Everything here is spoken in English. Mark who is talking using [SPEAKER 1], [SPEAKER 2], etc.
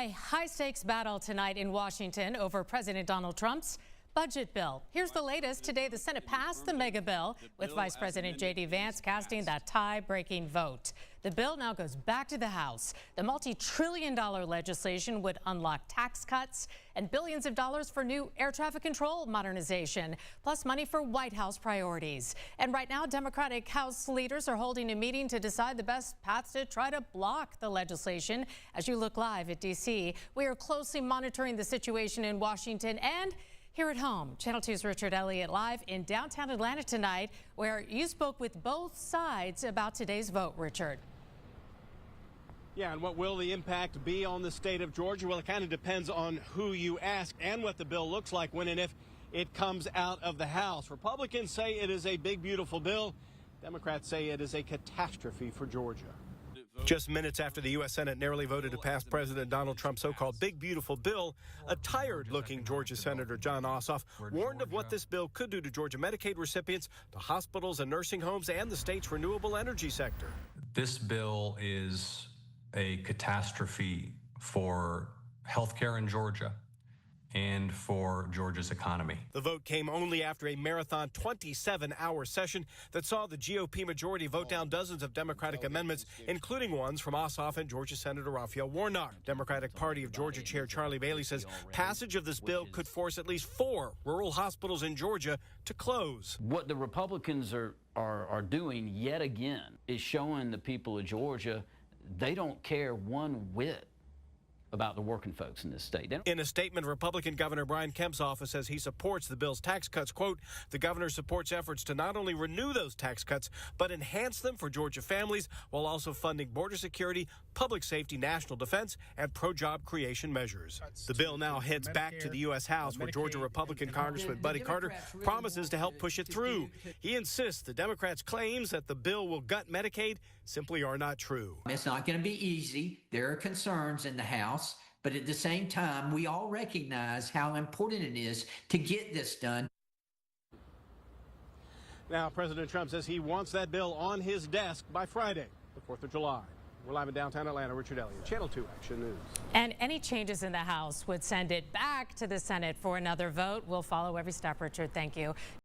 [SPEAKER 1] A high-stakes battle tonight in Washington over President Donald Trump's budget bill. Here's the latest. Today, the Senate passed the mega bill, with Vice President J.D. Vance casting that tie-breaking vote. The bill now goes back to the House. The multi-trillion-dollar legislation would unlock tax cuts and billions of dollars for new air traffic control modernization, plus money for White House priorities. And right now, Democratic House leaders are holding a meeting to decide the best path to try to block the legislation. As you look live at D.C., we are closely monitoring the situation in Washington and here at home. Channel 2's Richard Elliott live in downtown Atlanta tonight, where you spoke with both sides about today's vote, Richard.
[SPEAKER 2] Yeah, and what will the impact be on the state of Georgia? Well, it kind of depends on who you ask and what the bill looks like when and if it comes out of the House. Republicans say it is a big, beautiful bill. Democrats say it is a catastrophe for Georgia. Just minutes after the U.S. Senate narrowly voted to pass President Donald Trump's so-called big, beautiful bill, a tired-looking Georgia Senator John Ossoff warned of what this bill could do to Georgia Medicaid recipients, to hospitals and nursing homes, and the state's renewable energy sector.
[SPEAKER 3] This bill is a catastrophe for health care in Georgia and for Georgia's economy.
[SPEAKER 2] The vote came only after a marathon 27-hour session that saw the GOP majority vote down dozens of Democratic amendments, including ones from Ossoff and Georgia Senator Raphael Warnock. Democratic Party of Georgia Chair Charlie Bailey says passage of this bill could force at least 4 rural hospitals in Georgia to close.
[SPEAKER 4] What the Republicans are doing yet again is showing the people of Georgia they don't care one whit about the working folks in this state.
[SPEAKER 2] In a statement, Republican Governor Brian Kemp's office says he supports the bill's tax cuts. Quote, the governor supports efforts to not only renew those tax cuts, but enhance them for Georgia families while also funding border security, public safety, national defense, and pro-job creation measures. The bill now heads back to the U.S. House, where Georgia Republican Congressman Buddy Carter promises to help push it through. He insists the Democrats' claims that the bill will gut Medicaid simply are not true.
[SPEAKER 5] It's not going to be easy. There are concerns in the House, but at the same time, we all recognize how important it is to get this done.
[SPEAKER 2] Now, President Trump says he wants that bill on his desk by Friday, the 4th of July. We're live in downtown Atlanta. Richard Elliott, Channel 2 Action News.
[SPEAKER 1] And any changes in the House would send it back to the Senate for another vote. We'll follow every step, Richard. Thank you.